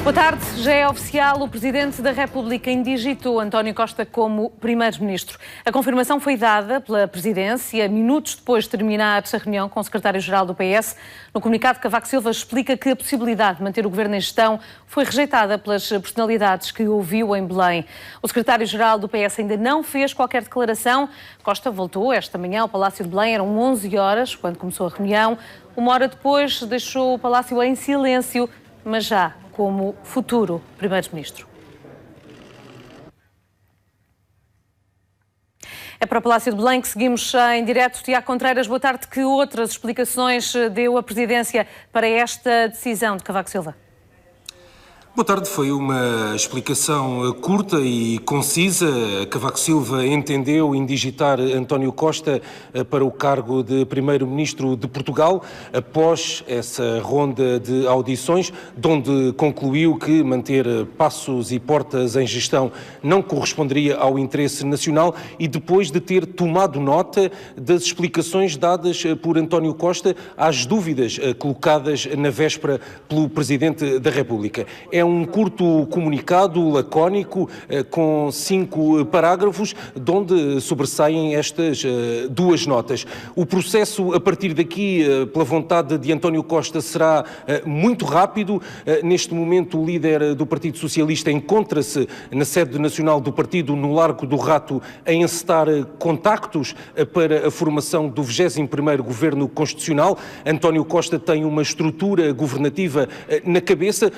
Boa tarde. Já é oficial, o Presidente da República indigitou António Costa como Primeiro-Ministro. A confirmação foi dada pela Presidência minutos depois de terminar a reunião com o Secretário-Geral do PS. No comunicado, Cavaco Silva explica que a possibilidade de manter o Governo em gestão foi rejeitada pelas personalidades que ouviu em Belém. O Secretário-Geral do PS ainda não fez qualquer declaração. Costa voltou esta manhã ao Palácio de Belém, eram 11 horas, quando começou a reunião. Uma hora depois deixou o Palácio em silêncio, mas já como futuro Primeiro-Ministro. É para o Palácio de Belém que seguimos em direto. Tiago Contreiras, boa tarde. Que outras explicações deu a Presidência para esta decisão de Cavaco Silva? Boa tarde, foi uma explicação curta e concisa. Cavaco Silva entendeu indigitar António Costa para o cargo de Primeiro-Ministro de Portugal após essa ronda de audições, onde concluiu que manter Passos e Portas em gestão não corresponderia ao interesse nacional e depois de ter tomado nota das explicações dadas por António Costa às dúvidas colocadas na véspera pelo Presidente da República. É um curto comunicado lacónico com 5 parágrafos, de onde sobressaem estas 2 notas. O processo, a partir daqui, pela vontade de António Costa, será muito rápido. Neste momento, o líder do Partido Socialista encontra-se na sede nacional do partido, no Largo do Rato, a encetar contactos para a formação do 21º Governo Constitucional. António Costa tem uma estrutura governativa na cabeça,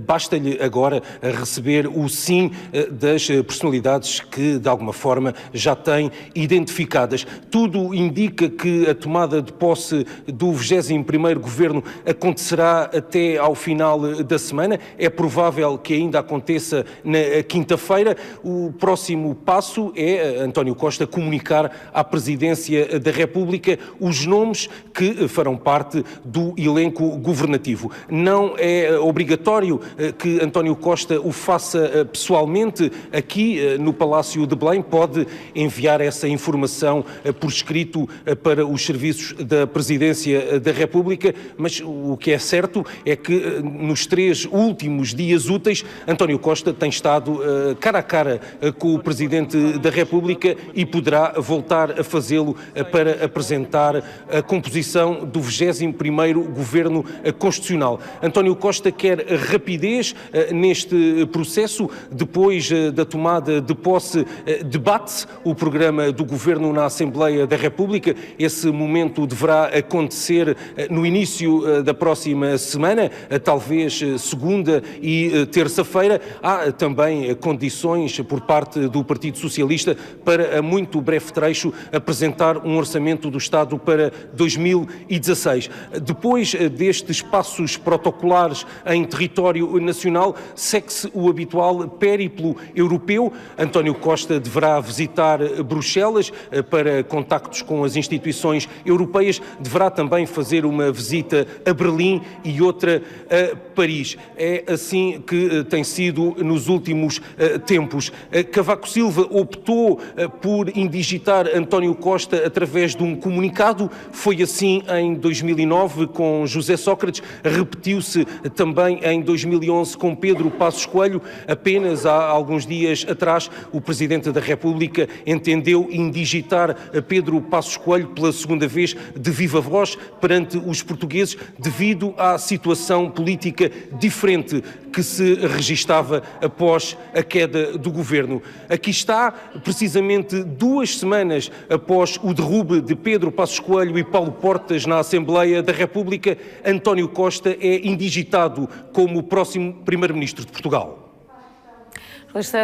basta-lhe agora receber o sim das personalidades que, de alguma forma, já tem identificadas. Tudo indica que a tomada de posse do 21º Governo acontecerá até ao final da semana. É provável que ainda aconteça na quinta-feira. O próximo passo é António Costa comunicar à Presidência da República os nomes que farão parte do elenco governativo. Não é obrigatório que António Costa o faça pessoalmente aqui no Palácio de Belém. Pode enviar essa informação por escrito para os serviços da Presidência da República, mas o que é certo é que nos 3 últimos dias úteis António Costa tem estado cara a cara com o Presidente da República e poderá voltar a fazê-lo para apresentar a composição do 21º Governo Constitucional. António Costa quer rapidez neste processo. Depois da tomada de posse, debate-se o programa do Governo na Assembleia da República. Esse momento deverá acontecer no início da próxima semana, talvez segunda e terça-feira. Há também condições por parte do Partido Socialista para, a muito breve trecho, apresentar um orçamento do Estado para 2016. Depois destes passos protocolares em território nacional, segue-se o habitual périplo europeu. António Costa deverá visitar Bruxelas para contactos com as instituições europeias. Deverá também fazer uma visita a Berlim e outra a Paris. É assim que tem sido nos últimos tempos. Cavaco Silva optou por indigitar António Costa através de um comunicado. Foi assim em 2009 com José Sócrates, repetiu-se também em 2011 com Pedro Passos Coelho. Apenas há alguns dias atrás, o Presidente da República entendeu indigitar Pedro Passos Coelho pela segunda vez de viva voz perante os portugueses devido à situação política diferente que se registava após a queda do governo. Aqui está, precisamente 2 semanas após o derrube de Pedro Passos Coelho e Paulo Portas na Assembleia da República, António Costa é indigitado como o próximo Primeiro-Ministro de Portugal.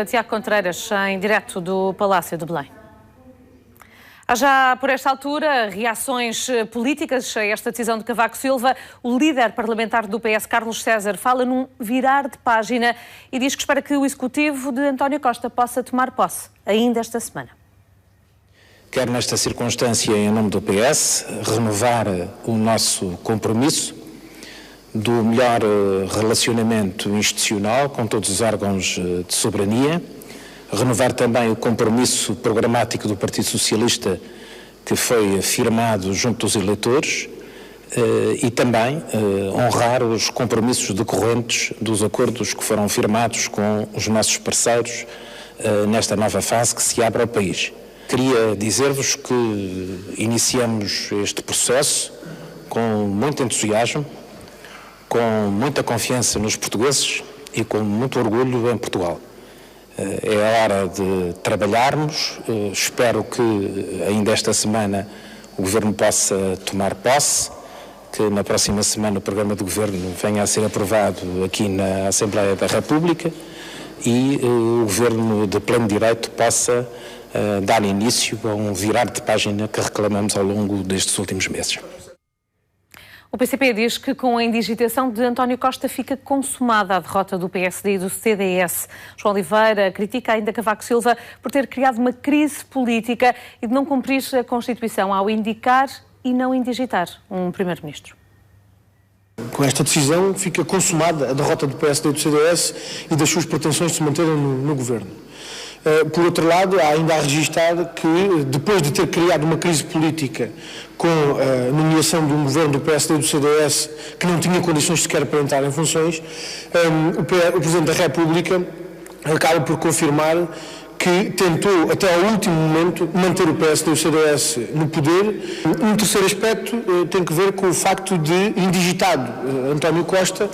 Tiago Contreiras, em direto do Palácio de Belém. Há já, por esta altura, reações políticas a esta decisão de Cavaco Silva. O líder parlamentar do PS, Carlos César, fala num virar de página e diz que espera que o executivo de António Costa possa tomar posse ainda esta semana. Quero, nesta circunstância, em nome do PS, renovar o nosso compromisso do melhor relacionamento institucional com todos os órgãos de soberania, renovar também o compromisso programático do Partido Socialista que foi firmado junto dos eleitores, e também honrar os compromissos decorrentes dos acordos que foram firmados com os nossos parceiros nesta nova fase que se abre ao país. Queria dizer-vos que iniciamos este processo com muito entusiasmo, com muita confiança nos portugueses e com muito orgulho em Portugal. É hora de trabalharmos, espero que ainda esta semana o Governo possa tomar posse, que na próxima semana o programa de Governo venha a ser aprovado aqui na Assembleia da República e o Governo de pleno direito possa dar início a um virar de página que reclamamos ao longo destes últimos meses. O PCP diz que com a indigitação de António Costa fica consumada a derrota do PSD e do CDS. João Oliveira critica ainda Cavaco Silva por ter criado uma crise política e de não cumprir a Constituição ao indicar e não indigitar um primeiro-ministro. Com esta decisão fica consumada a derrota do PSD e do CDS e das suas pretensões de se manterem no governo. Por outro lado, há ainda a registar que, depois de ter criado uma crise política com a nomeação de um governo do PSD e do CDS que não tinha condições sequer para entrar em funções, o Presidente da República acaba por confirmar que tentou, até ao último momento, manter o PSD e o CDS no poder. Um terceiro aspecto tem que ver com o facto de, indigitado António Costa,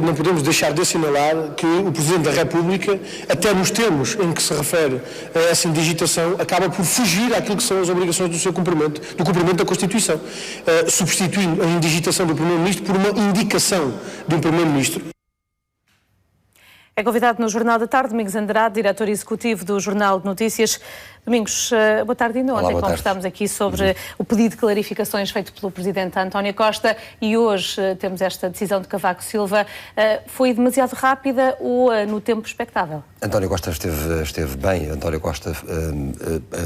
não podemos deixar de assinalar que o Presidente da República, até nos termos em que se refere a essa indigitação, acaba por fugir àquilo que são as obrigações do cumprimento da Constituição, substituindo a indigitação do Primeiro-Ministro por uma indicação de um Primeiro-Ministro. É convidado no Jornal da Tarde, Domingos Andrade, diretor executivo do Jornal de Notícias. Domingos, boa tarde. Ainda ontem conversámos aqui sobre o pedido de clarificações feito pelo Presidente António Costa e hoje temos esta decisão de Cavaco Silva. Foi demasiado rápida ou no tempo expectável? António Costa esteve bem. António Costa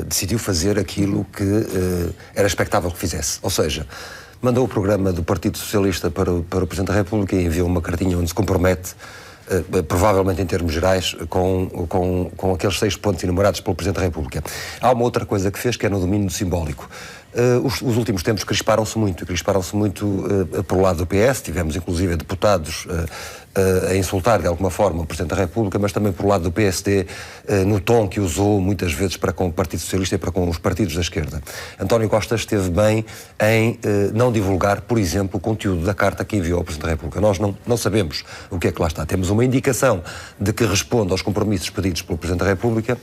decidiu fazer aquilo que era expectável que fizesse. Ou seja, mandou o programa do Partido Socialista para o Presidente da República e enviou uma cartinha onde se compromete, provavelmente em termos gerais, com aqueles 6 pontos enumerados pelo Presidente da República. Há uma outra coisa que fez, que é no domínio simbólico. Os últimos tempos crisparam-se muito pelo lado do PS, tivemos inclusive deputados a insultar de alguma forma o Presidente da República, mas também pelo lado do PSD, no tom que usou muitas vezes para com o Partido Socialista e para com os partidos da esquerda. António Costa esteve bem em não divulgar, por exemplo, o conteúdo da carta que enviou ao Presidente da República. Nós não sabemos o que é que lá está. Temos uma indicação de que responde aos compromissos pedidos pelo Presidente da República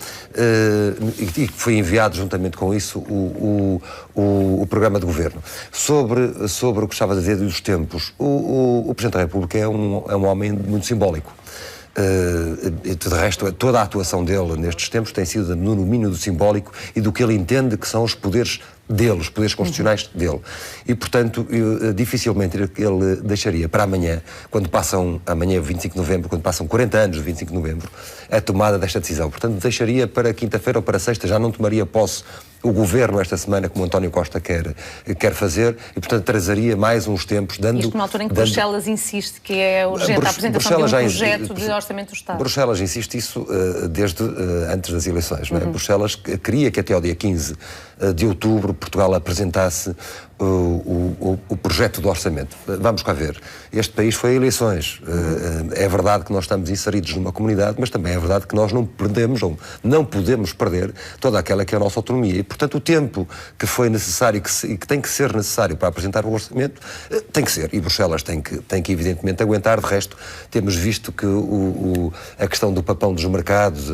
e que foi enviado juntamente com isso o programa de governo. Sobre o que estava a dizer dos tempos, o Presidente da República é um homem muito simbólico. De resto, toda a atuação dele nestes tempos tem sido no domínio do simbólico e do que ele entende que são os poderes dele, os poderes constitucionais dele. E, portanto, dificilmente ele deixaria para amanhã, amanhã é 25 de novembro, quando passam 40 anos de 25 de novembro, a tomada desta decisão. Portanto, deixaria para quinta-feira ou para sexta, já não tomaria posse o Governo esta semana, como António Costa quer fazer, e, portanto, trazaria mais uns tempos, dando... Isto numa altura em que Bruxelas insiste que é urgente a apresentação de um projeto de Orçamento do Estado. Bruxelas insiste isso desde antes das eleições, não é? Bruxelas queria que até ao dia 15 de outubro Portugal apresentasse o projeto do orçamento. Vamos cá ver. Este país foi a eleições. É verdade que nós estamos inseridos numa comunidade, mas também é verdade que nós não podemos perder toda aquela que é a nossa autonomia. E, portanto, o tempo que foi necessário e que tem que ser necessário para apresentar o orçamento, tem que ser. E Bruxelas tem que evidentemente aguentar. De resto, temos visto que a questão do papão dos mercados,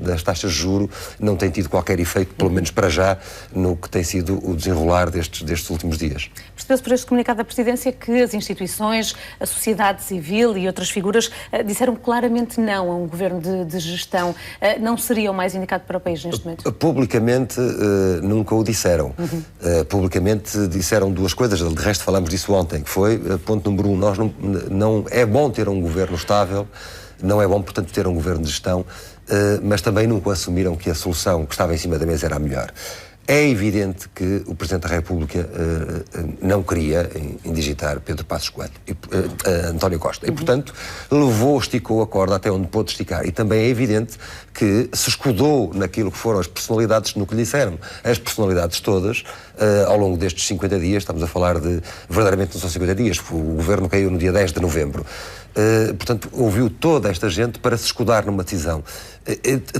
das taxas de juros, não tem tido qualquer efeito, pelo menos para já, no que tem sido o desenrolar destes últimos dias. Percebeu-se por este comunicado da Presidência que as instituições, a sociedade civil e outras figuras disseram claramente não a um governo de gestão. Não seria o mais indicado para o país neste momento? Publicamente nunca o disseram. Publicamente disseram duas coisas, de resto falamos disso ontem, que foi, ponto número 1, não é bom ter um governo estável, não é bom, portanto, ter um governo de gestão, mas também nunca assumiram que a solução que estava em cima da mesa era a melhor. É evidente que o Presidente da República não queria indigitar Pedro Passos Coelho, António Costa, e, portanto, esticou a corda até onde pôde esticar. E também é evidente que se escudou naquilo que foram as personalidades, no que lhe disseram. As personalidades todas, ao longo destes 50 dias, estamos a falar de, verdadeiramente não são 50 dias, o governo caiu no dia 10 de novembro. Portanto, ouviu toda esta gente para se escudar numa decisão.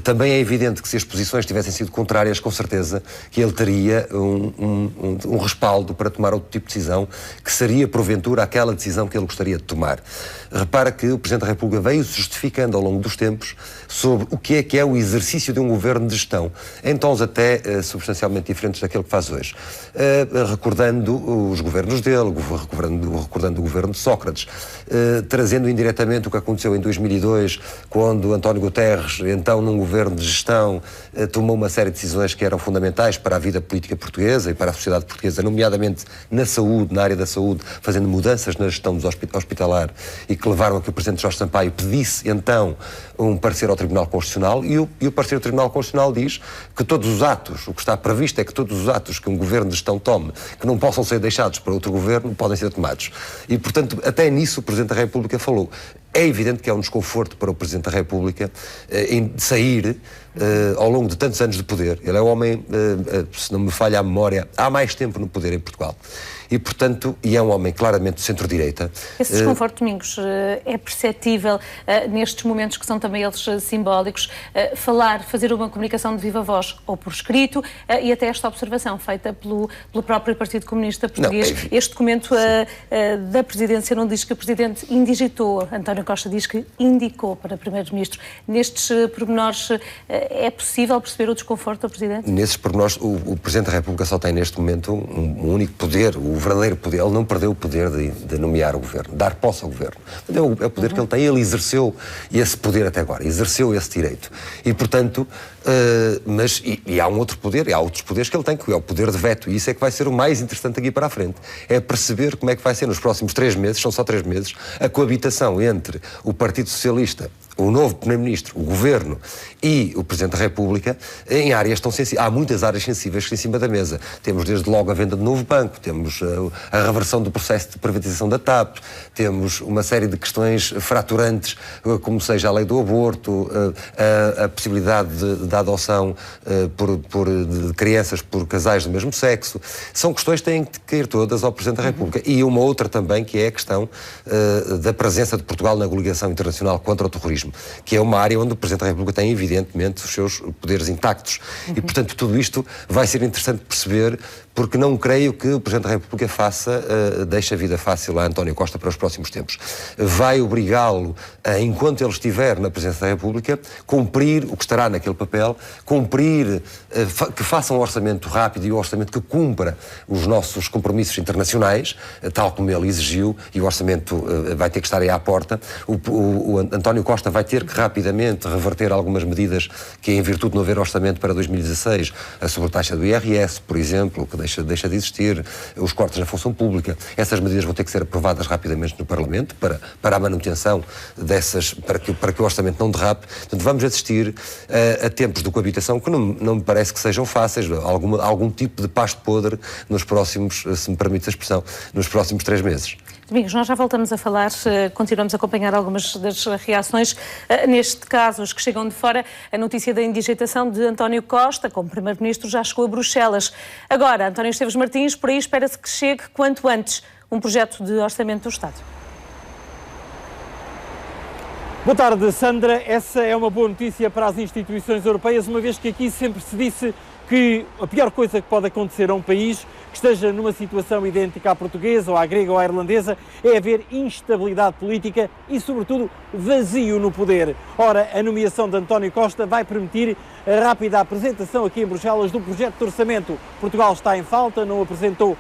Também é evidente que se as posições tivessem sido contrárias, com certeza que ele teria um respaldo para tomar outro tipo de decisão, que seria, porventura, aquela decisão que ele gostaria de tomar. Repara que o Presidente da República veio justificando ao longo dos tempos sobre o que é o exercício de um governo de gestão, em tons até substancialmente diferentes daquele que faz hoje. Recordando os governos dele, recordando o governo de Sócrates, trazendo indiretamente o que aconteceu em 2002, quando António Guterres, então num governo de gestão, tomou uma série de decisões que eram fundamentais para a vida política portuguesa e para a sociedade portuguesa, nomeadamente na saúde, na área da saúde, fazendo mudanças na gestão hospitalar e que levaram a que o Presidente Jorge Sampaio pedisse então um parecer ao Tribunal Constitucional e o parecer do Tribunal Constitucional diz que todos os atos, o que está previsto é que todos os atos que um governo de gestão tome, que não possam ser deixados para outro governo, podem ser tomados. E, portanto, até nisso o Presidente da República falou. É evidente que é um desconforto para o Presidente da República em sair ao longo de tantos anos de poder. Ele é o homem, se não me falha a memória, há mais tempo no poder em Portugal. E, portanto, é um homem claramente de centro-direita. Esse desconforto, Domingos, é perceptível nestes momentos que são também eles simbólicos, fazer uma comunicação de viva voz, ou por escrito, e até esta observação feita pelo próprio Partido Comunista Português. Não, este documento da Presidência não diz que o Presidente indigitou, António Costa diz que indicou para Primeiro-Ministro. Nestes pormenores, é possível perceber o desconforto do Presidente? Nesses pormenores, o Presidente da República só tem neste momento um único poder, o verdadeiro poder. Ele não perdeu o poder de nomear o governo, dar posse ao governo. É o poder que ele tem. Ele exerceu esse poder até agora, exerceu esse direito. E, portanto, e há um outro poder, há outros poderes que ele tem, que é o poder de veto. E isso é que vai ser o mais interessante aqui para a frente. É perceber como é que vai ser nos próximos 3 meses, são só 3 meses, a coabitação entre o Partido Socialista, o novo Primeiro-Ministro, o Governo e o Presidente da República em áreas tão sensíveis. Há muitas áreas sensíveis em cima da mesa. Temos desde logo a venda de novo banco, temos a reversão do processo de privatização da TAP, temos uma série de questões fraturantes, como seja a lei do aborto, a possibilidade da adoção de crianças por casais do mesmo sexo. São questões que têm que cair todas ao Presidente da República. E uma outra também, que é a questão da presença de Portugal na coligação internacional contra o terrorismo, que é uma área onde o Presidente da República tem, evidentemente, os seus poderes intactos. E, portanto, tudo isto vai ser interessante perceber, porque não creio que o Presidente da República deixe a vida fácil a António Costa para os próximos tempos. Vai obrigá-lo, enquanto ele estiver na Presidência da República, cumprir o que estará naquele papel, que faça um orçamento rápido e um orçamento que cumpra os nossos compromissos internacionais, tal como ele exigiu, e o orçamento vai ter que estar aí à porta. O António Costa vai ter que rapidamente reverter algumas medidas que, em virtude de não haver orçamento para 2016, a sobretaxa do IRS, por exemplo, que deixa de existir, os cortes na função pública, essas medidas vão ter que ser aprovadas rapidamente no Parlamento para a manutenção dessas, para que o orçamento não derrape. Portanto, vamos assistir a tempos de coabitação que não me parece que sejam fáceis, algum tipo de pasto podre nos próximos, se me permite a expressão, nos próximos 3 meses. Domingos, nós já voltamos a falar, continuamos a acompanhar algumas das reações. Neste caso, os que chegam de fora, a notícia da indigitação de António Costa, como Primeiro-Ministro, já chegou a Bruxelas. Agora, António Esteves Martins, por aí espera-se que chegue quanto antes um projeto de orçamento do Estado. Boa tarde, Sandra. Essa é uma boa notícia para as instituições europeias, uma vez que aqui sempre se disse que a pior coisa que pode acontecer a um país que esteja numa situação idêntica à portuguesa, ou à grega, ou à irlandesa, é haver instabilidade política e, sobretudo, vazio no poder. Ora, a nomeação de António Costa vai permitir a rápida apresentação aqui em Bruxelas do projeto de orçamento. Portugal está em falta, não apresentou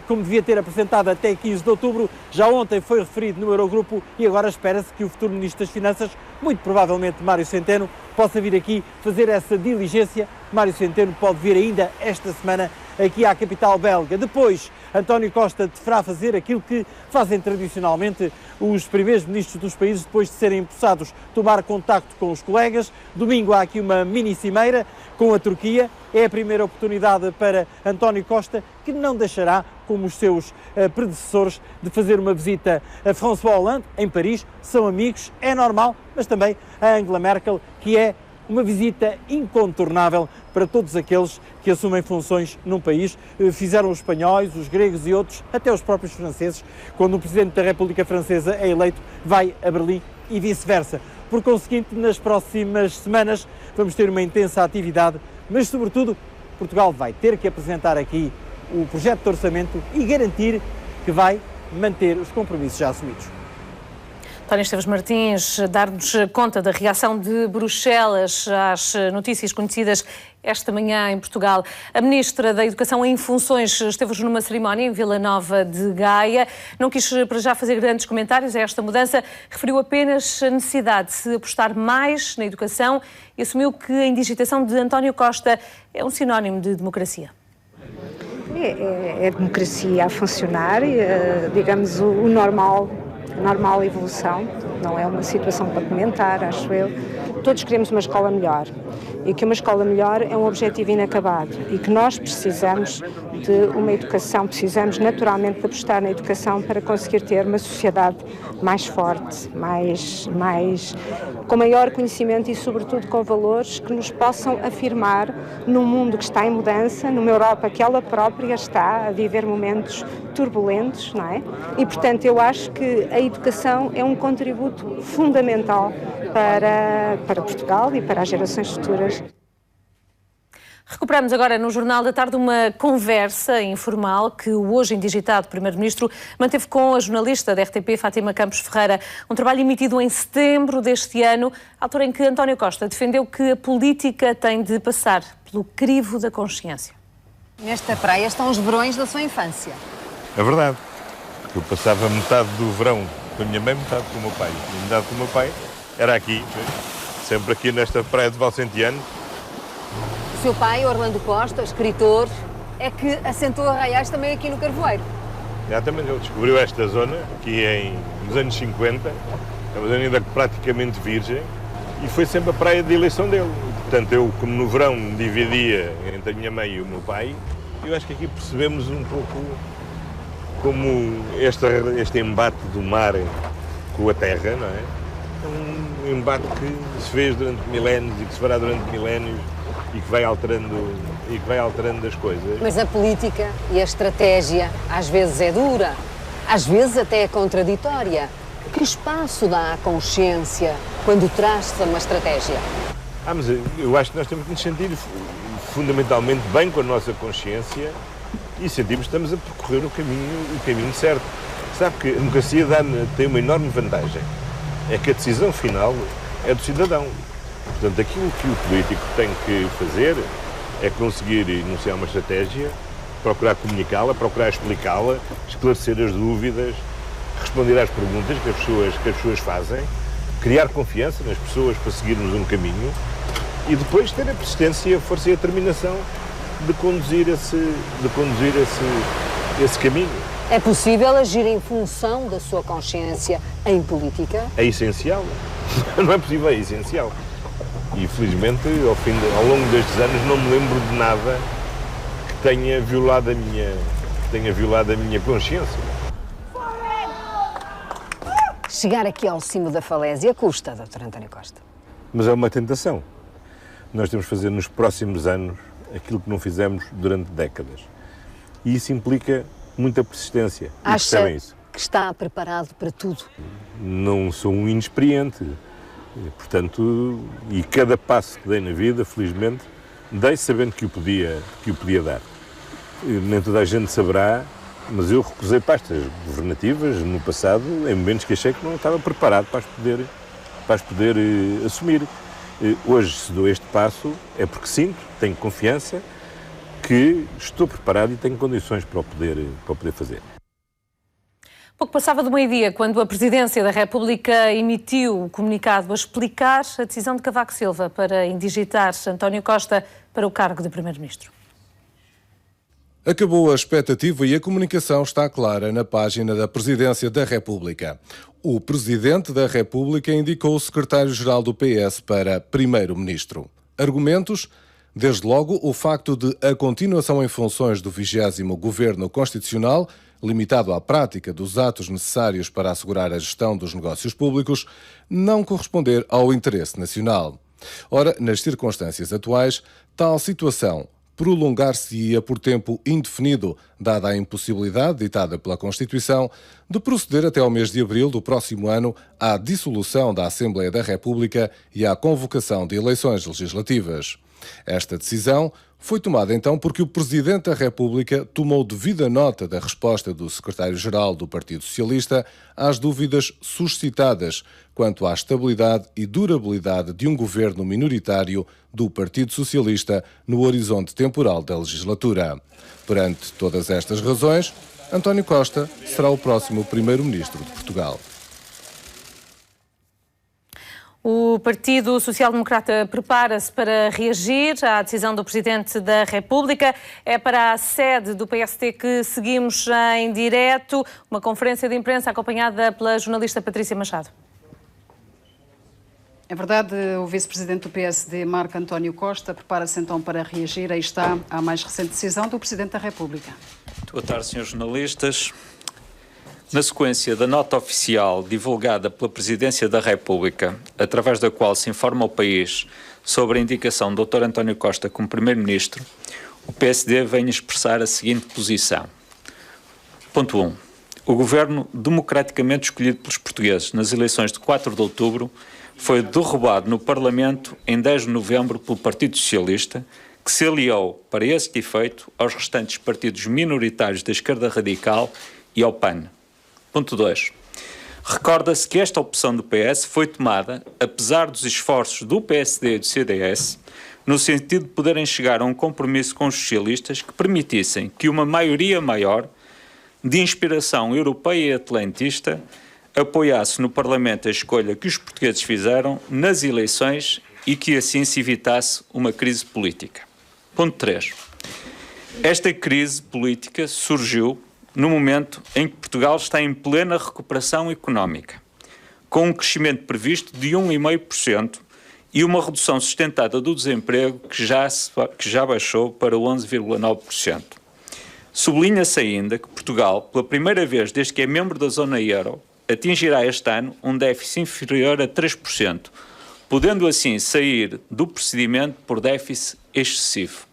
como devia ter apresentado até 15 de outubro, já ontem foi referido no Eurogrupo e agora espera-se que o futuro Ministro das Finanças, muito provavelmente Mário Centeno, possa vir aqui fazer essa diligência. Mário Centeno pode vir ainda esta semana aqui à capital belga. Depois, António Costa deverá fazer aquilo que fazem tradicionalmente os primeiros ministros dos países depois de serem empossados, tomar contacto com os colegas. Domingo há aqui uma mini-cimeira com a Turquia. É a primeira oportunidade para António Costa, que não deixará, como os seus predecessores, de fazer uma visita a François Hollande, em Paris. São amigos, é normal, mas também a Angela Merkel, que é uma visita incontornável para todos aqueles que assumem funções num país. Fizeram os espanhóis, os gregos e outros, até os próprios franceses. Quando o Presidente da República Francesa é eleito, vai a Berlim e vice-versa. Por conseguinte, nas próximas semanas vamos ter uma intensa atividade, mas, sobretudo, Portugal vai ter que apresentar aqui o projeto de orçamento e garantir que vai manter os compromissos já assumidos. António Esteves Martins, dar-nos conta da reação de Bruxelas às notícias conhecidas esta manhã em Portugal. A Ministra da Educação em funções esteve hoje numa cerimónia em Vila Nova de Gaia. Não quis para já fazer grandes comentários a esta mudança, referiu apenas a necessidade de se apostar mais na educação e assumiu que a indigitação de António Costa é um sinónimo de democracia. É democracia a funcionar, digamos, o normal. Normal evolução, não é uma situação para comentar, acho eu. Todos queremos uma escola melhor e que uma escola melhor é um objetivo inacabado e que nós precisamos de uma educação, precisamos naturalmente de apostar na educação para conseguir ter uma sociedade mais forte, com maior conhecimento e sobretudo com valores que nos possam afirmar num mundo que está em mudança, numa Europa que ela própria está a viver momentos turbulentos, não é? E portanto eu acho que a educação é um contributo fundamental para Portugal e para as gerações futuras. Recuperamos agora no Jornal da Tarde uma conversa informal que o hoje indigitado Primeiro-Ministro manteve com a jornalista da RTP, Fátima Campos Ferreira. Um trabalho emitido em setembro deste ano, altura em que António Costa defendeu que a política tem de passar pelo crivo da consciência. Nesta praia estão os verões da sua infância. É verdade. Eu passava metade do verão com a minha mãe, metade com o meu pai. E metade com o meu pai era aqui, sempre aqui nesta praia de Valcentiano. O seu pai, Orlando Costa, escritor, é que assentou arraiais também aqui no Carvoeiro. Exatamente, ele descobriu esta zona aqui nos anos 50, é uma zona ainda praticamente virgem, e foi sempre a praia de eleição dele. Portanto, eu, como no verão me dividia entre a minha mãe e o meu pai, eu acho que aqui percebemos um pouco como este embate do mar com a terra, não é? É um embate que se fez durante milénios e que se fará durante milénios e que vai alterando as coisas. Mas a política e a estratégia às vezes é dura, às vezes até é contraditória. Que espaço dá à consciência quando traça uma estratégia? Mas eu acho que nós temos que nos sentir fundamentalmente bem com a nossa consciência e sentimos que estamos a percorrer o caminho certo. Sabe que a democracia tem uma enorme vantagem, é que a decisão final é do cidadão. Portanto, aquilo que o político tem que fazer é conseguir enunciar uma estratégia, procurar comunicá-la, procurar explicá-la, esclarecer as dúvidas, responder às perguntas que as pessoas fazem, criar confiança nas pessoas para seguirmos um caminho e depois ter a persistência, a força e a determinação de conduzir esse caminho. É possível agir em função da sua consciência em política? É essencial. Não é possível, é essencial. E, felizmente, ao longo destes anos, não me lembro de nada que tenha violado a minha consciência. Chegar aqui ao cimo da falésia custa, Dr. António Costa. Mas é uma tentação. Nós temos de fazer nos próximos anos aquilo que não fizemos durante décadas. E isso implica muita persistência. Acha que está preparado para tudo? Não sou um inexperiente. Portanto, e cada passo que dei na vida, felizmente, dei sabendo que o podia dar. Nem toda a gente saberá, mas eu recusei pastas governativas no passado, em momentos que achei que não estava preparado para as poder assumir. Hoje, se dou este passo, é porque sinto, tenho confiança, que estou preparado e tenho condições para o poder fazer. Pouco passava do meio-dia quando a Presidência da República emitiu o comunicado a explicar a decisão de Cavaco Silva para indigitar António Costa para o cargo de Primeiro-Ministro. Acabou a expectativa e a comunicação está clara na página da Presidência da República. O Presidente da República indicou o Secretário-Geral do PS para Primeiro-Ministro. Argumentos? Desde logo, o facto de a continuação em funções do 20º Governo Constitucional, limitado à prática dos atos necessários para assegurar a gestão dos negócios públicos, não corresponder ao interesse nacional. Ora, nas circunstâncias atuais, tal situação prolongar-se-ia por tempo indefinido, dada a impossibilidade ditada pela Constituição de proceder até ao mês de abril do próximo ano à dissolução da Assembleia da República e à convocação de eleições legislativas. Esta decisão foi tomada então porque o Presidente da República tomou devida nota da resposta do Secretário-Geral do Partido Socialista às dúvidas suscitadas quanto à estabilidade e durabilidade de um governo minoritário do Partido Socialista no horizonte temporal da legislatura. Perante todas estas razões, António Costa será o próximo Primeiro-Ministro de Portugal. O Partido Social Democrata prepara-se para reagir à decisão do Presidente da República. É para a sede do PSD que seguimos em direto. Uma conferência de imprensa acompanhada pela jornalista Patrícia Machado. É verdade, o vice-presidente do PSD, Marco António Costa, prepara-se então para reagir. Aí está a mais recente decisão do Presidente da República. Boa tarde, senhores jornalistas. Na sequência da nota oficial divulgada pela Presidência da República, através da qual se informa o país sobre a indicação do Dr. António Costa como Primeiro-Ministro, o PSD vem expressar a seguinte posição. Ponto 1. O governo democraticamente escolhido pelos portugueses nas eleições de 4 de outubro foi derrubado no Parlamento em 10 de novembro pelo Partido Socialista, que se aliou para esse efeito aos restantes partidos minoritários da esquerda radical e ao PAN. Ponto 2. Recorda-se que esta opção do PS foi tomada, apesar dos esforços do PSD e do CDS, no sentido de poderem chegar a um compromisso com os socialistas que permitissem que uma maioria maior, de inspiração europeia e atlantista, apoiasse no Parlamento a escolha que os portugueses fizeram nas eleições e que assim se evitasse uma crise política. Ponto 3. Esta crise política surgiu no momento em que Portugal está em plena recuperação económica, com um crescimento previsto de 1,5% e uma redução sustentada do desemprego que já baixou para 11,9%. Sublinha-se ainda que Portugal, pela primeira vez desde que é membro da zona euro, atingirá este ano um déficit inferior a 3%, podendo assim sair do procedimento por déficit excessivo.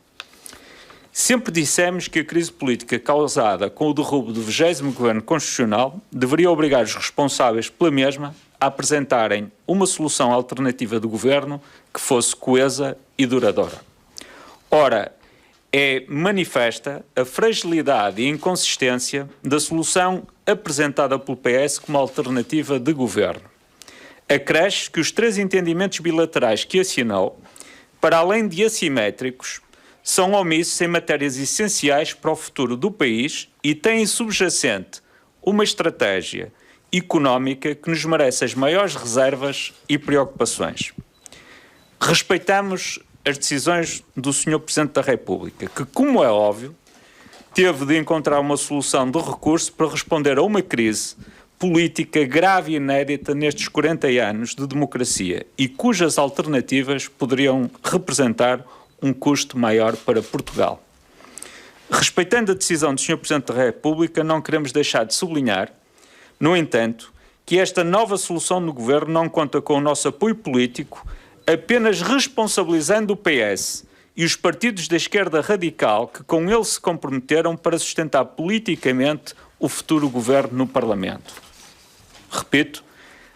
Sempre dissemos que a crise política causada com o derrubo do 20º Governo Constitucional deveria obrigar os responsáveis pela mesma a apresentarem uma solução alternativa do Governo que fosse coesa e duradoura. Ora, é manifesta a fragilidade e inconsistência da solução apresentada pelo PS como alternativa de Governo. Acresce que os 3 entendimentos bilaterais que assinou, para além de assimétricos, são omissos em matérias essenciais para o futuro do país e têm subjacente uma estratégia económica que nos merece as maiores reservas e preocupações. Respeitamos as decisões do Sr. Presidente da República, que, como é óbvio, teve de encontrar uma solução de recurso para responder a uma crise política grave e inédita nestes 40 anos de democracia e cujas alternativas poderiam representar um custo maior para Portugal. Respeitando a decisão do Sr. Presidente da República, não queremos deixar de sublinhar, no entanto, que esta nova solução do Governo não conta com o nosso apoio político, apenas responsabilizando o PS e os partidos da esquerda radical que com ele se comprometeram para sustentar politicamente o futuro Governo no Parlamento. Repito,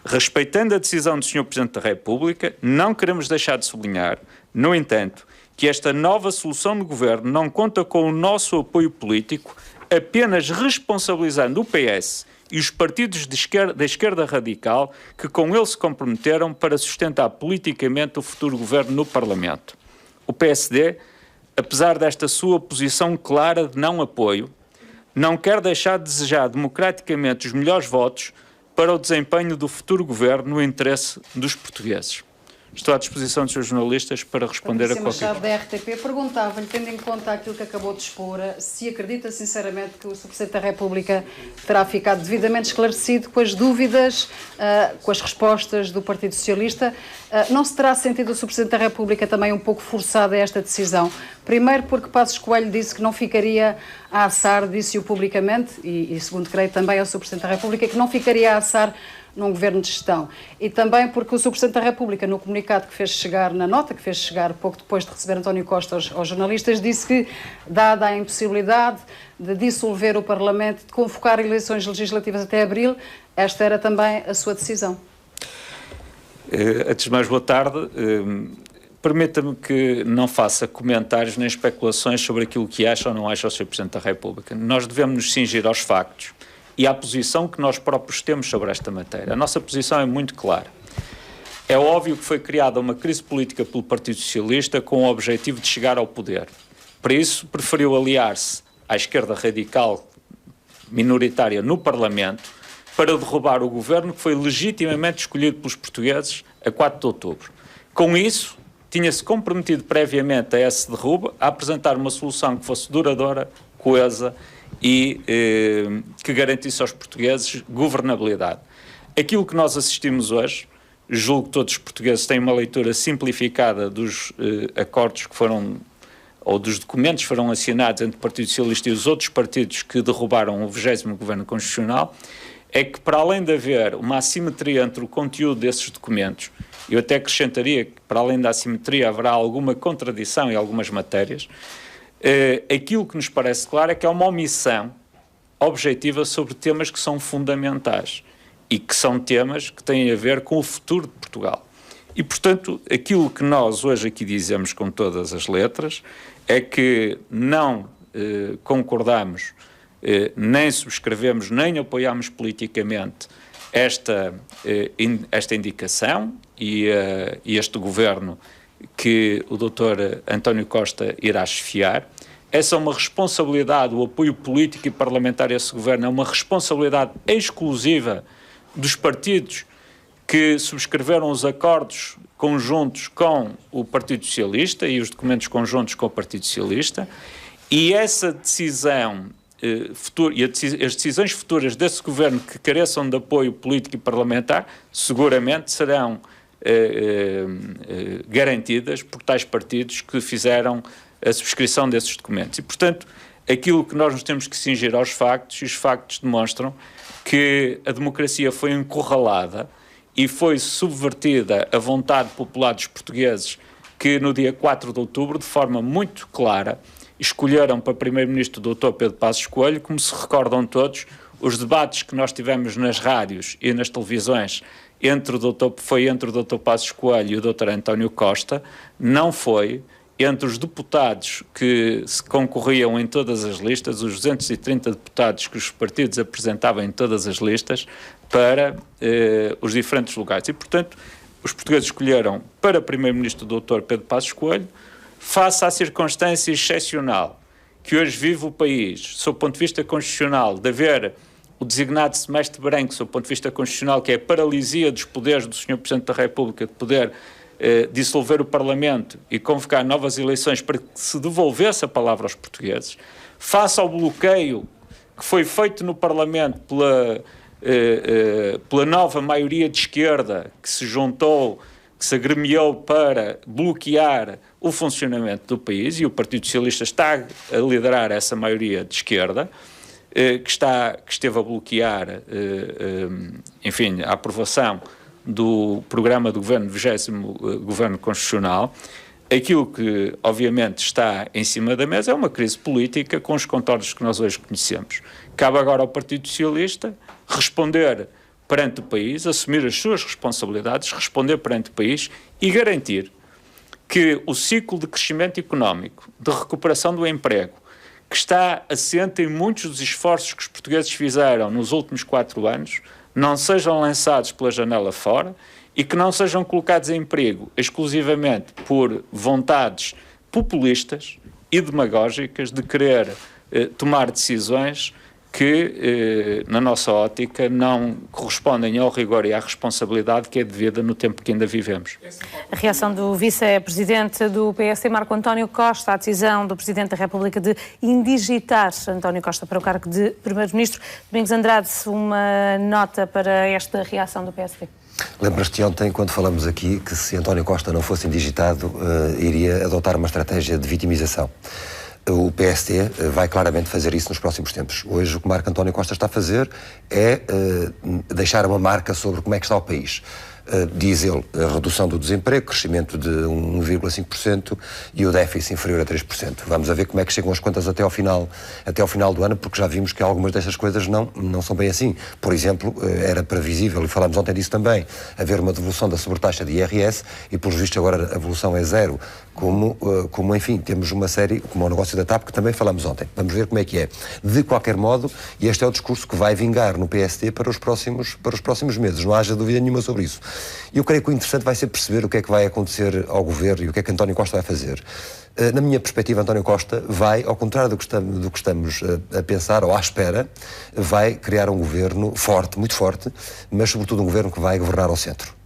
respeitando a decisão do Sr. Presidente da República, não queremos deixar de sublinhar, no entanto, que esta nova solução de Governo não conta com o nosso apoio político, apenas responsabilizando o PS e os partidos da esquerda radical que com ele se comprometeram para sustentar politicamente o futuro Governo no Parlamento. O PSD, apesar desta sua posição clara de não apoio, não quer deixar de desejar democraticamente os melhores votos para o desempenho do futuro governo no interesse dos portugueses. Estou à disposição dos seus jornalistas para responder a qualquer coisa. Da RTP perguntava-lhe, tendo em conta aquilo que acabou de expor, se acredita sinceramente que o Sr. Presidente da República terá ficado devidamente esclarecido com as dúvidas, com as respostas do Partido Socialista. Não se terá sentido o Sr. Presidente da República também um pouco forçado a esta decisão? Primeiro porque Passos Coelho disse que não ficaria a assar, disse-o publicamente, e segundo creio também ao Sr. Presidente da República, que não ficaria a assar num governo de gestão. E também porque o Sr. Presidente da República, no comunicado que fez chegar, na nota que fez chegar pouco depois de receber António Costa aos jornalistas, disse que, dada a impossibilidade de dissolver o Parlamento, de convocar eleições legislativas até abril, esta era também a sua decisão. Antes de mais, boa tarde. Permita-me que não faça comentários nem especulações sobre aquilo que acha ou não acha o Sr. Presidente da República. Nós devemos nos cingir aos factos e à posição que nós próprios temos sobre esta matéria. A nossa posição é muito clara. É óbvio que foi criada uma crise política pelo Partido Socialista com o objetivo de chegar ao poder. Para isso, preferiu aliar-se à esquerda radical minoritária no Parlamento para derrubar o governo que foi legitimamente escolhido pelos portugueses a 4 de outubro. Com isso, tinha-se comprometido previamente a esse derrubo a apresentar uma solução que fosse duradoura, coesa e que garantisse aos portugueses governabilidade. Aquilo que nós assistimos hoje, julgo que todos os portugueses têm uma leitura simplificada dos acordos que foram, ou dos documentos que foram assinados entre o Partido Socialista e os outros partidos que derrubaram o 20º Governo Constitucional, é que para além de haver uma assimetria entre o conteúdo desses documentos, eu até acrescentaria que para além da assimetria haverá alguma contradição em algumas matérias, aquilo que nos parece claro é que há uma omissão objetiva sobre temas que são fundamentais e que são temas que têm a ver com o futuro de Portugal. E, portanto, aquilo que nós hoje aqui dizemos com todas as letras é que não concordamos, nem subscrevemos, nem apoiamos politicamente esta indicação e este governo que o Dr. António Costa irá chefiar. Essa é uma responsabilidade, o apoio político e parlamentar a esse governo é uma responsabilidade exclusiva dos partidos que subscreveram os acordos conjuntos com o Partido Socialista e os documentos conjuntos com o Partido Socialista, e essa decisão futura, e as decisões futuras desse governo que careçam de apoio político e parlamentar seguramente serão garantidas por tais partidos que fizeram a subscrição desses documentos. E, portanto, aquilo que nós nos temos que cingir aos factos, e os factos demonstram que a democracia foi encurralada e foi subvertida a vontade popular dos portugueses que no dia 4 de outubro, de forma muito clara, escolheram para Primeiro-Ministro o Dr. Pedro Passos Coelho. Como se recordam todos, os debates que nós tivemos nas rádios e nas televisões foi entre o Dr. Passos Coelho e o Dr. António Costa, não foi entre os deputados que se concorriam em todas as listas, os 230 deputados que os partidos apresentavam em todas as listas, para os diferentes lugares. E, portanto, os portugueses escolheram para Primeiro-Ministro o Dr. Pedro Passos Coelho, face à circunstância excepcional que hoje vive o país, sob o ponto de vista constitucional, de haver o designado semestre branco, sob o ponto de vista constitucional, que é a paralisia dos poderes do Sr. Presidente da República, de poder dissolver o Parlamento e convocar novas eleições para que se devolvesse a palavra aos portugueses, face ao bloqueio que foi feito no Parlamento pela nova maioria de esquerda que se juntou, que se agremiou para bloquear o funcionamento do país, e o Partido Socialista está a liderar essa maioria de esquerda, que esteve a bloquear, enfim, a aprovação do programa do governo, 20º Governo Constitucional. Aquilo que, obviamente, está em cima da mesa é uma crise política com os contornos que nós hoje conhecemos. Cabe agora ao Partido Socialista responder perante o país, assumir as suas responsabilidades, responder perante o país e garantir que o ciclo de crescimento económico, de recuperação do emprego, que está assente em muitos dos esforços que os portugueses fizeram nos últimos 4 anos, não sejam lançados pela janela fora e que não sejam colocados em perigo exclusivamente por vontades populistas e demagógicas de querer tomar decisões que, na nossa ótica, não correspondem ao rigor e à responsabilidade que é devida no tempo que ainda vivemos. A reação do vice-presidente do PSD, Marco António Costa, à decisão do Presidente da República de indigitar António Costa para o cargo de Primeiro-Ministro. Domingos Andrade, uma nota para esta reação do PSD? Lembras-te ontem, quando falamos aqui, que se António Costa não fosse indigitado, iria adotar uma estratégia de vitimização. O PSD vai claramente fazer isso nos próximos tempos. Hoje o que Marco António Costa está a fazer é deixar uma marca sobre como é que está o país. Diz ele, a redução do desemprego, crescimento de 1,5% e o déficit inferior a 3%. Vamos a ver como é que chegam as contas até ao final do ano, porque já vimos que algumas destas coisas não são bem assim. Por exemplo, era previsível, e falámos ontem disso também, haver uma devolução da sobretaxa de IRS e, pelos vistos, agora a devolução é zero. Como enfim, temos uma série, como o negócio da TAP, que também falámos ontem. Vamos ver como é que é. De qualquer modo, e este é o discurso que vai vingar no PSD para os próximos meses. Não haja dúvida nenhuma sobre isso. E eu creio que o interessante vai ser perceber o que é que vai acontecer ao governo e o que é que António Costa vai fazer. Na minha perspectiva, António Costa vai, ao contrário do que estamos a pensar, ou à espera, vai criar um governo forte, muito forte, mas sobretudo um governo que vai governar ao centro.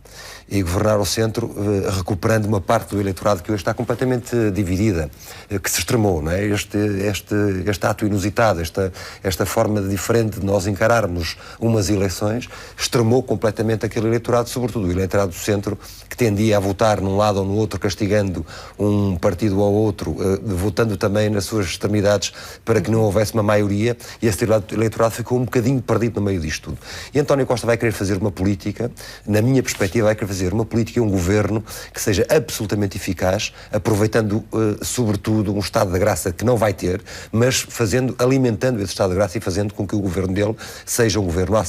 E governar ao centro, recuperando uma parte do eleitorado que hoje está completamente dividida, que se extremou, não é? Este ato inusitado, esta forma diferente de nós encararmos umas eleições, extremou completamente aquele eleitorado, sobretudo o eleitorado do centro, que tendia a votar num lado ou no outro, castigando um partido ou outro, votando também nas suas extremidades para que não houvesse uma maioria, e esse eleitorado ficou um bocadinho perdido no meio disto tudo. E António Costa vai querer fazer uma política, na minha perspectiva, vai querer fazer uma política e um governo que seja absolutamente eficaz, aproveitando, sobretudo, um estado de graça que não vai ter, mas alimentando esse estado de graça e fazendo com que o governo dele seja um governo ao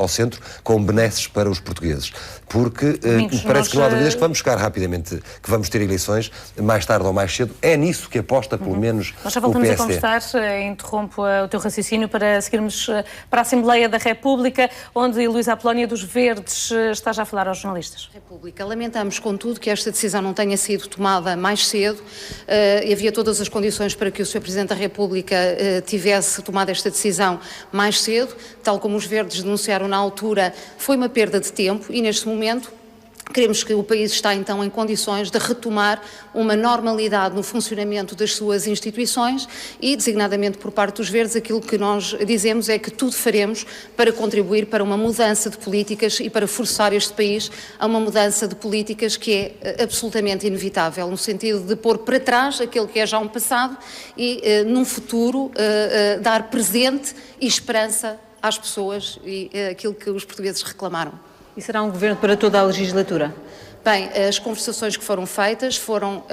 centro com benesses para os portugueses. Porque parece que não há dúvidas que vamos chegar rapidamente, que vamos ter eleições mais tarde ou mais cedo. É nisso que aposta, pelo menos, Nós já voltamos o a PSD. conversar, interrompo o teu raciocínio para seguirmos para a Assembleia da República, onde Luísa Apolónia dos Verdes está já a falar aos jornalistas. República. Lamentamos, contudo, que esta decisão não tenha sido tomada mais cedo. Havia todas as condições para que o Sr. Presidente da República tivesse tomado esta decisão mais cedo, tal como os Verdes denunciaram na altura. Foi uma perda de tempo e, neste momento, queremos que o país está então em condições de retomar uma normalidade no funcionamento das suas instituições e, designadamente por parte dos Verdes, aquilo que nós dizemos é que tudo faremos para contribuir para uma mudança de políticas e para forçar este país a uma mudança de políticas que é absolutamente inevitável, no sentido de pôr para trás aquilo que é já um passado e, num futuro, dar presente e esperança às pessoas e aquilo que os portugueses reclamaram. E será um governo para toda a legislatura? Bem, as conversações que foram feitas foram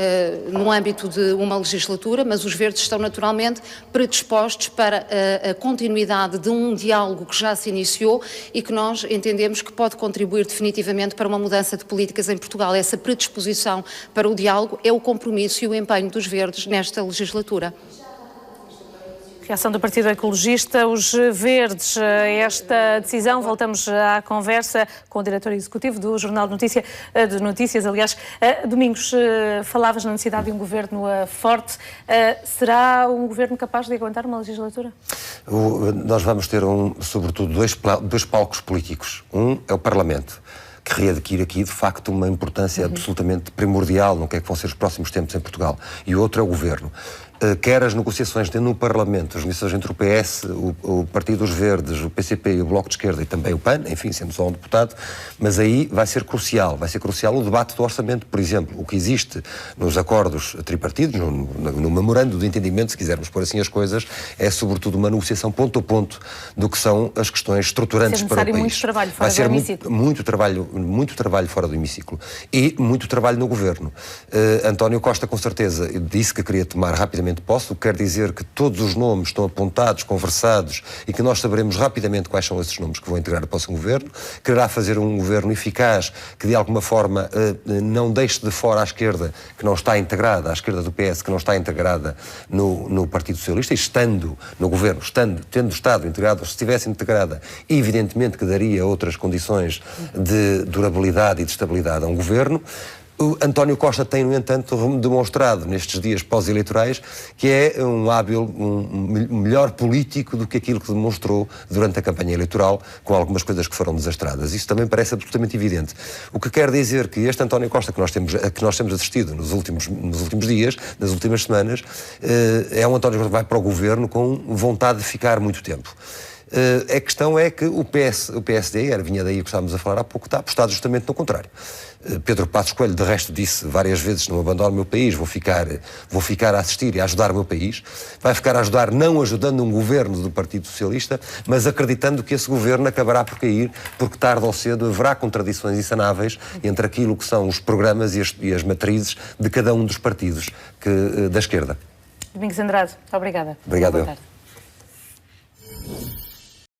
no âmbito de uma legislatura, mas os Verdes estão naturalmente predispostos para a continuidade de um diálogo que já se iniciou e que nós entendemos que pode contribuir definitivamente para uma mudança de políticas em Portugal. Essa predisposição para o diálogo é o compromisso e o empenho dos Verdes nesta legislatura. Reação do Partido Ecologista, os Verdes, esta decisão. Voltamos à conversa com o diretor executivo do Jornal de Notícias. Aliás, Domingos, falavas na necessidade de um governo forte. Será um governo capaz de aguentar uma legislatura? Nós vamos ter, sobretudo, dois palcos políticos. Um é o Parlamento, que readquire aqui, de facto, uma importância absolutamente primordial no que é que vão ser os próximos tempos em Portugal. E o outro é o Governo. Quer as negociações no Parlamento, as negociações entre o PS, o Partido dos Verdes, o PCP e o Bloco de Esquerda e também o PAN, enfim, sendo só um deputado, mas aí vai ser crucial o debate do orçamento, por exemplo, o que existe nos acordos tripartidos, no memorando de entendimento, se quisermos pôr assim as coisas, é sobretudo uma negociação ponto a ponto do que são as questões estruturantes para o país. Muito trabalho fora vai ser do hemiciclo. muito trabalho fora do hemiciclo e muito trabalho no Governo. António Costa, com certeza, disse que queria tomar rapidamente posse, o que quer dizer que todos os nomes estão apontados, conversados e que nós saberemos rapidamente quais são esses nomes que vão integrar o próximo governo. Quererá fazer um governo eficaz que de alguma forma não deixe de fora a esquerda que não está integrada, a esquerda do PS que não está integrada no Partido Socialista, e estando no governo, tendo estado integrado, se estivesse integrada, evidentemente que daria outras condições de durabilidade e de estabilidade a um governo. O António Costa tem, no entanto, demonstrado nestes dias pós-eleitorais que é um melhor político do que aquilo que demonstrou durante a campanha eleitoral, com algumas coisas que foram desastradas. Isso também parece absolutamente evidente. O que quer dizer que este António Costa que nós temos assistido nos últimos dias, nas últimas semanas, é um António Costa que vai para o governo com vontade de ficar muito tempo. A questão é que o PSD, vinha daí o que estávamos a falar há pouco, está apostado justamente no contrário. Pedro Passos Coelho, de resto, disse várias vezes: não abandono o meu país, vou ficar a assistir e a ajudar o meu país. Vai ficar a ajudar, não ajudando um governo do Partido Socialista, mas acreditando que esse governo acabará por cair, porque tarde ou cedo haverá contradições insanáveis entre aquilo que são os programas e as matrizes de cada um dos partidos da esquerda. Domingos Andrade, obrigada. Obrigado. Boa tarde.